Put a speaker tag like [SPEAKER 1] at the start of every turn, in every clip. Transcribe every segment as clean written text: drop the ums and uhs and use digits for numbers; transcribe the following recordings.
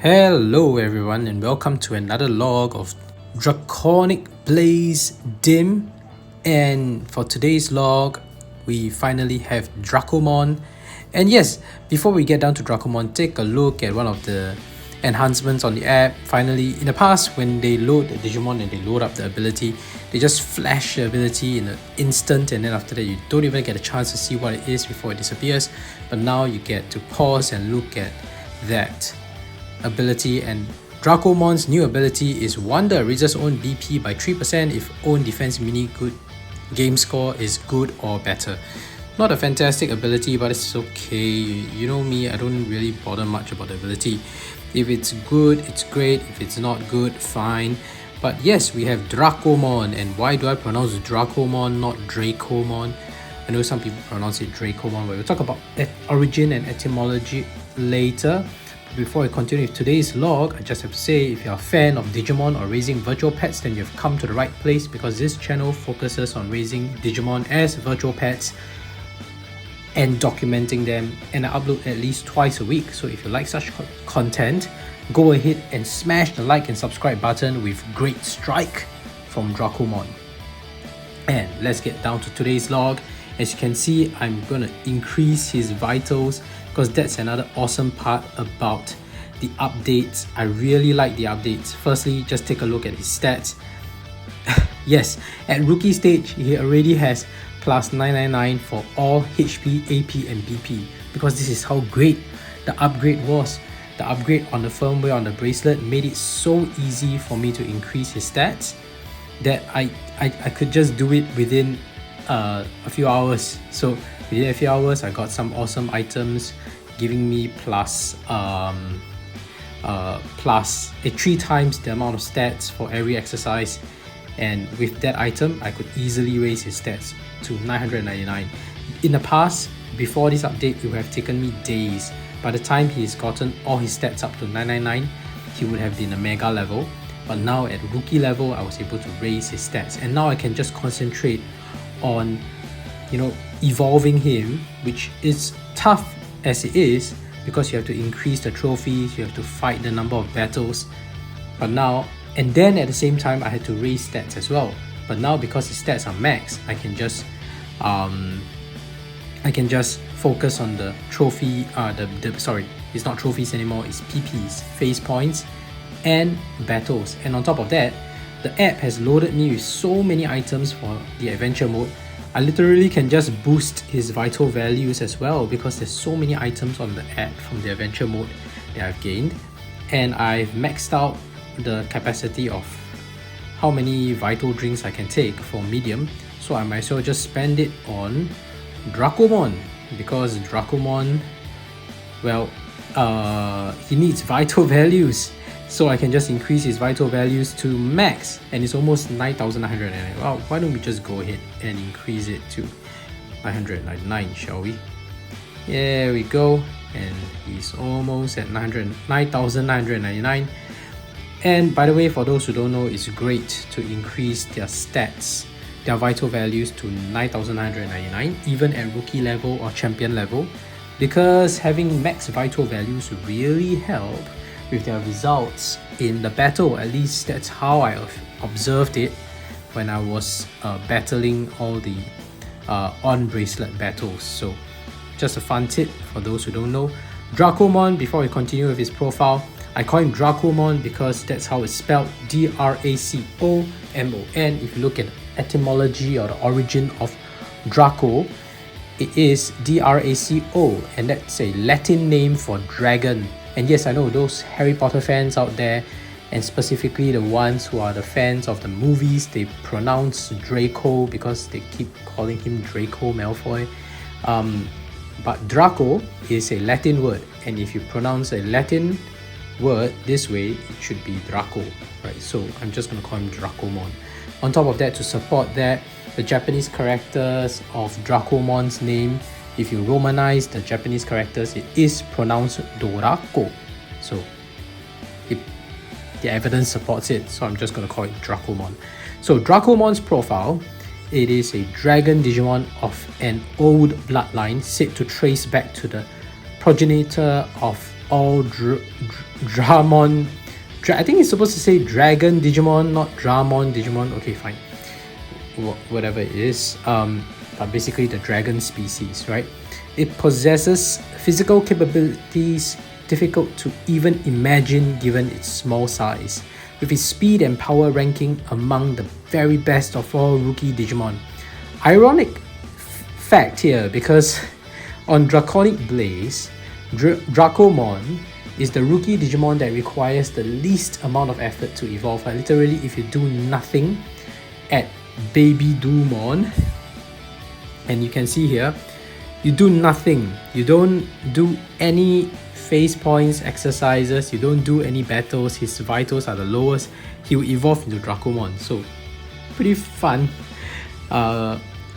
[SPEAKER 1] Hello everyone and welcome to another log of Draconic Blaze DiM, and for today's log we finally have Dracomon. And yes, before we get down to Dracomon, take a look at one of the enhancements on the app. Finally, in the past when they load the Digimon and they load up the ability, they just flash the ability in an instant, and then after that you don't even get a chance to see what it is before it disappears. But now you get to pause and look at that ability, and Dracomon's new ability is Wonder, raises own BP by 3% if own defense mini good game score is good or better. Not a fantastic ability, but it's okay. You know me, I don't really bother much about the ability. If it's good, it's great. If it's not good, fine. But yes, we have Dracomon. And why do I pronounce Dracomon, not Dracomon? I know some people pronounce it Dracomon, but we'll talk about origin and etymology later. Before I continue with today's log, I just have to say, if you're a fan of Digimon or raising virtual pets, then you've come to the right place, because this channel focuses on raising Digimon as virtual pets and documenting them, and I upload at least twice a week. So if you like such content, go ahead and smash the like and subscribe button with great strike from Dracomon. And let's get down to today's log. As you can see, I'm gonna increase his vitals, because that's another awesome part about the updates. I really like the updates. Firstly, just take a look at his stats. Yes, at rookie stage, he already has plus 999 for all HP, AP and BP, because this is how great the upgrade was. The upgrade on the firmware on the bracelet made it so easy for me to increase his stats that I could just do it within a few hours. So within a few hours, I got some awesome items giving me plus 3 times the amount of stats for every exercise. And with that item, I could easily raise his stats to 999. In the past, before this update, it would have taken me days. By the time he's gotten all his stats up to 999, he would have been a mega level. But now at rookie level, I was able to raise his stats, and now I can just concentrate on, evolving him, which is tough as it is, because you have to increase the trophies, you have to fight the number of battles. But now, and then at the same time, I had to raise stats as well. But now, because his stats are max, I can just focus on the trophy. Sorry, it's not trophies anymore. It's PPs, phase points, and battles. And on top of that, the app has loaded me with so many items for the adventure mode. I literally can just boost his vital values as well, because there's so many items on the app from the adventure mode that I've gained, and I've maxed out the capacity of how many vital drinks I can take for medium. So I might as well just spend it on Dracomon, because Dracomon, well, he needs vital values. So I can just increase his vital values to max, and it's almost 9,999. Well, why don't we just go ahead and increase it to 999, shall we? There we go, and he's almost at 9,999. And by the way, for those who don't know, it's great to increase their stats, their vital values to 9,999, even at rookie level or champion level, because having max vital values really help with their results in the battle. At least that's how I observed it when I was battling all the on-bracelet battles. So just a fun tip for those who don't know. Dracomon, before we continue with his profile, I call him Dracomon because that's how it's spelled, Dracomon. If you look at etymology or the origin of Draco, it is Draco, and that's a Latin name for dragon. And yes, I know those Harry Potter fans out there, and specifically the ones who are the fans of the movies, they pronounce Draco because they keep calling him Draco Malfoy. But Draco is a Latin word, and if you pronounce a Latin word this way, it should be Draco, right? So I'm just gonna call him Dracomon. On top of that, to support that, the Japanese characters of Dracomon's name, if you romanize the Japanese characters, it is pronounced Dorako. So the evidence supports it, so I'm just going to call it Dracomon. So Dracomon's profile, it is a dragon Digimon of an old bloodline said to trace back to the progenitor of all Dramon. I think it's supposed to say Dragon Digimon, not Dramon Digimon. Okay, fine. Whatever it is. But basically the dragon species, right? It possesses physical capabilities difficult to even imagine given its small size, with its speed and power ranking among the very best of all rookie Digimon. Ironic fact here, because on Draconic Blaze, Dracomon is the rookie Digimon that requires the least amount of effort to evolve. Like literally, if you do nothing at Baby Dumon, and you can see here, you do nothing. You don't do any phase points exercises, you don't do any battles, his vitals are the lowest, he will evolve into Dracomon. So pretty fun,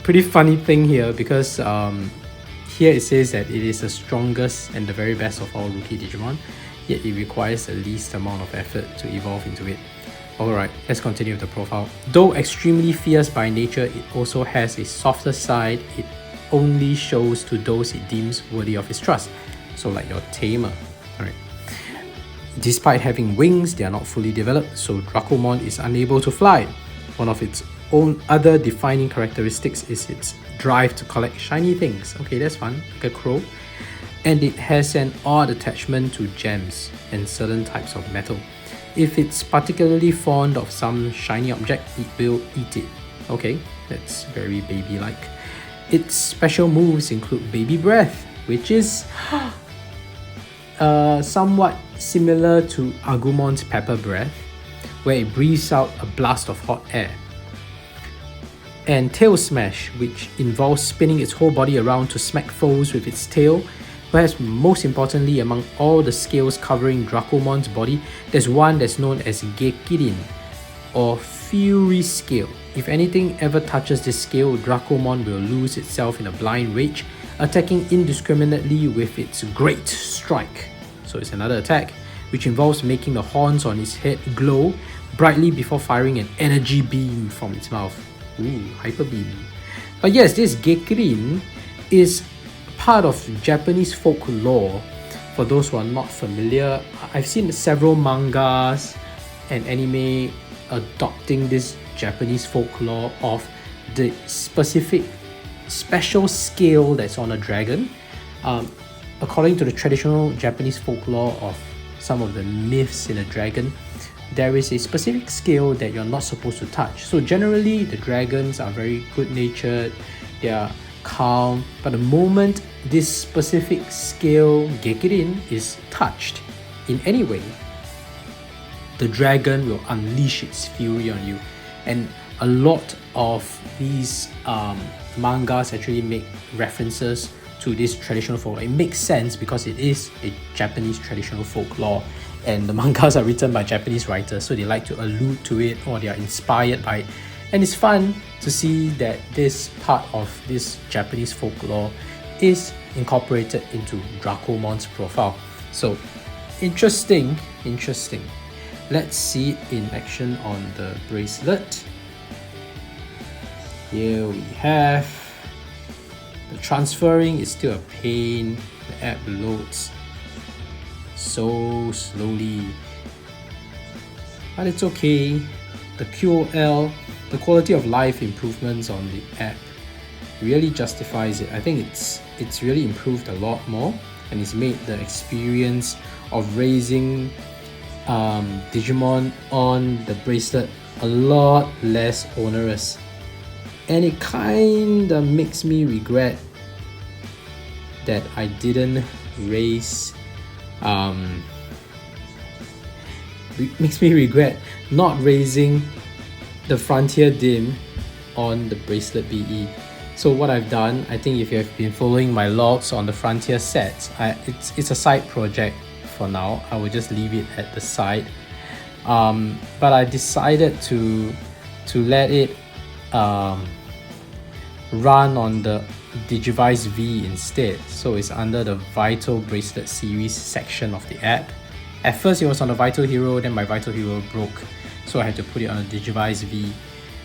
[SPEAKER 1] pretty funny thing here, because here it says that it is the strongest and the very best of all rookie Digimon, yet it requires the least amount of effort to evolve into it. Alright, let's continue with the profile. Though extremely fierce by nature, it also has a softer side it only shows to those it deems worthy of its trust. So like your tamer. Alright. Despite having wings, they are not fully developed, so Dracomon is unable to fly. One of its own other defining characteristics is its drive to collect shiny things. Okay, that's fun, like a crow. And it has an odd attachment to gems and certain types of metal. If it's particularly fond of some shiny object, it will eat it. Okay, that's very baby-like. Its special moves include Baby Breath, which is somewhat similar to Agumon's Pepper Breath, where it breathes out a blast of hot air. And Tail Smash, which involves spinning its whole body around to smack foes with its tail. Perhaps most importantly, among all the scales covering Dracomon's body, there's one that's known as Gekirin, or Fury Scale. If anything ever touches this scale, Dracomon will lose itself in a blind rage, attacking indiscriminately with its Great Strike. So it's another attack, which involves making the horns on its head glow brightly before firing an energy beam from its mouth. Ooh, hyper beam. But yes, this Gekirin is part of Japanese folklore. For those who are not familiar, I've seen several mangas and anime adopting this Japanese folklore of the specific special scale that's on a dragon. According to the traditional Japanese folklore of some of the myths in a dragon, there is a specific scale that you're not supposed to touch. So generally, the dragons are very good-natured, they are calm, but the moment this specific scale Gekirin is touched in any way, the dragon will unleash its fury on you. And a lot of these mangas actually make references to this traditional folklore. It makes sense because it is a Japanese traditional folklore, and the mangas are written by Japanese writers, so they like to allude to it or they are inspired by it. And it's fun to see that this part of this Japanese folklore is incorporated into Dracomon's profile. So interesting. Let's see it in action on the bracelet. Here we have the transferring is still a pain. The app loads so slowly, but it's okay. The QOL, the quality of life improvements on the app really justifies it. I think it's really improved a lot more, and it's made the experience of raising Digimon on the bracelet a lot less onerous. And it kinda makes me regret that I didn't raise makes me regret not raising the Frontier DiM on the Bracelet BE. So what I've done, I think if you have been following my logs on the Frontier sets, it's a side project for now. I will just leave it at the side. But I decided to let it run on the digivice-vv instead. So it's under the Vital Bracelet series section of the app. At first it was on the Vital Hero, then my Vital Hero broke, so I had to put it on the digivice-vv.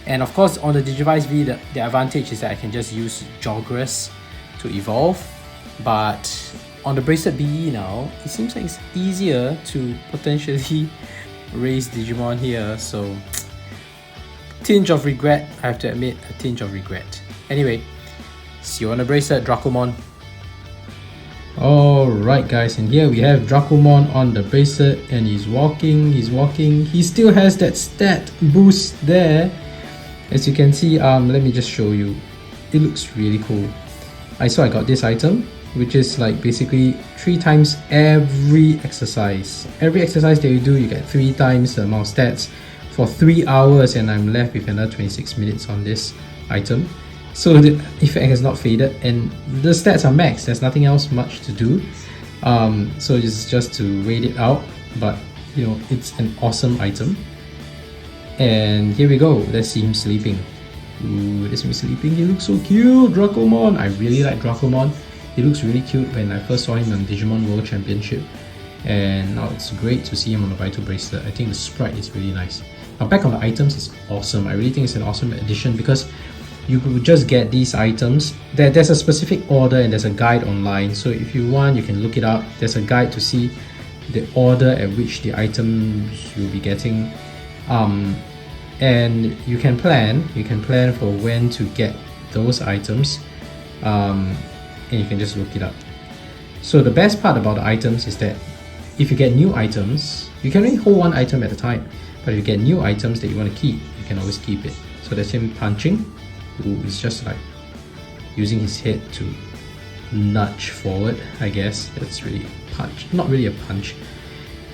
[SPEAKER 1] And of course on the digivice-vv, the advantage is that I can just use Jogress to evolve, but on the Bracelet BE now, it seems like it's easier to potentially raise Digimon here, so tinge of regret, I have to admit, a tinge of regret. Anyway, see you on the Bracelet, Dracomon. Alright guys, and here we have Dracomon on the bracelet, and he's walking, he still has that stat boost there. As you can see, let me just show you, it looks really cool. I got this item, which is like basically 3 times every exercise. Every exercise that you do, you get 3 times the amount of stats for 3 hours, and I'm left with another 26 minutes on this item. So the effect has not faded, and the stats are max. There's nothing else much to do. So it's just to wait it out, but you know, it's an awesome item. And here we go. Let's see him sleeping. Ooh, let's see him sleeping. He looks so cute, Dracomon. I really like Dracomon. He looks really cute when I first saw him on Digimon World Championship, and now it's great to see him on the Vital Bracelet. I think the sprite is really nice. Now back on the items is awesome. I really think it's an awesome addition because you could just get these items. There's a specific order and there's a guide online, so if you want you can look it up. There's a guide to see the order at which the items you'll be getting, and you can plan for when to get those items, and you can just look it up. So the best part about the items is that if you get new items, you can only hold one item at a time, but if you get new items that you want to keep, you can always keep it. So that's him punching, who is just like using his head to nudge forward, I guess. That's really a punch, not really a punch.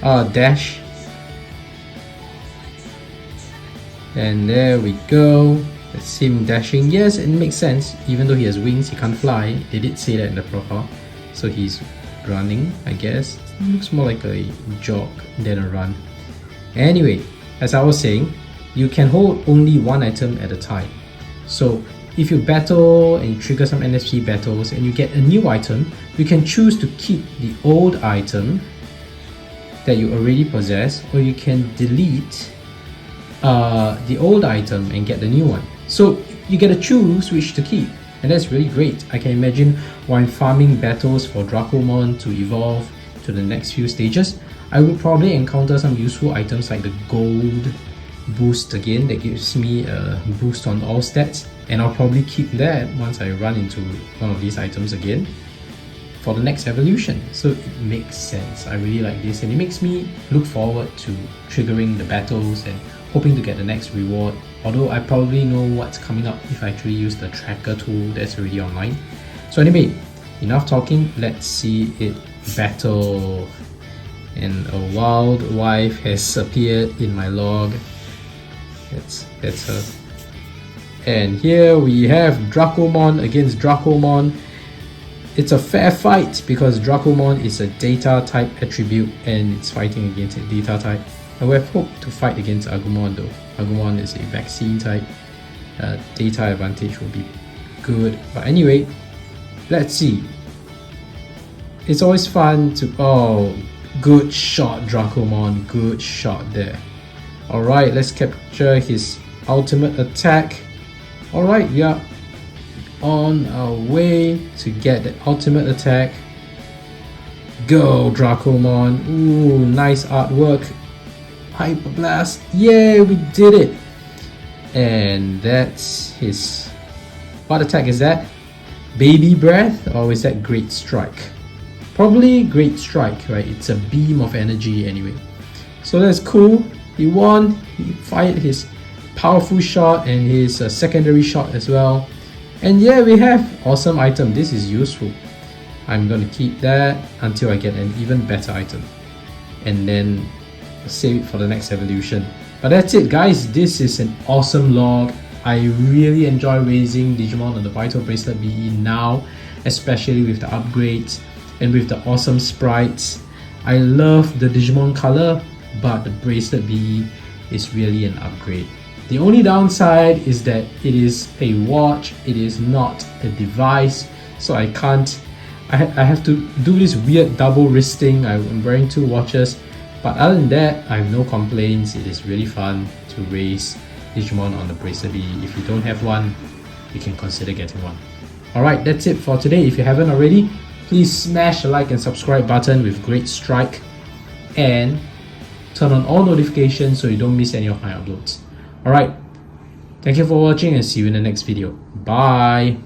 [SPEAKER 1] Dash, and there we go. That's him dashing. Yes, it makes sense. Even though he has wings, he can't fly. They did say that in the profile. So he's running, I guess. It looks more like a jog than a run. Anyway, as I was saying, you can hold only one item at a time. So if you battle and you trigger some NFC battles and you get a new item, you can choose to keep the old item that you already possess, or you can delete the old item and get the new one. So you get to choose which to keep, and that's really great. I can imagine while I'm farming battles for Dracomon to evolve to the next few stages, I would probably encounter some useful items like the gold boost again that gives me a boost on all stats, and I'll probably keep that once I run into one of these items again for the next evolution. So it makes sense. I really like this, and it makes me look forward to triggering the battles and hoping to get the next reward, although I probably know what's coming up if I actually use the tracker tool that's already online. So anyway, enough talking, let's see it battle. And a wild wife has appeared in my log. That's her. And here we have Dracomon against Dracomon. It's a fair fight because Dracomon is a data type attribute and it's fighting against a data type. I would have hoped to fight against Agumon though. Agumon is a vaccine type. Data advantage will be good. But anyway, let's see. It's always fun to... Oh, good shot Dracomon. Good shot there. Alright, let's capture his ultimate attack. Alright, we are on our way to get the ultimate attack. Go Dracomon. Ooh, nice artwork. Hyper Blast. Yay, we did it. And that's his... What attack is that? Baby Breath? Or is that Great Strike? Probably Great Strike, right? It's a beam of energy anyway. So that's cool. He won. He fired his powerful shot and his secondary shot as well. And yeah, we have awesome item. This is useful. I'm going to keep that until I get an even better item. And then save it for the next evolution. But that's it guys. This is an awesome log. I really enjoy raising Digimon on the Vital Bracelet BE now, especially with the upgrades and with the awesome sprites. I love the Digimon color, but the Bracelet BE is really an upgrade. The only downside is that it is a watch, it is not a device, so I have to do this weird double wristing. I'm wearing 2 watches, but other than that, I have no complaints. It is really fun to raise Digimon on the Bracelet BE. If you don't have one, you can consider getting one. Alright, that's it for today. If you haven't already, please smash the like and subscribe button with great strike, and turn on all notifications so you don't miss any of my uploads. Alright, thank you for watching and see you in the next video. Bye!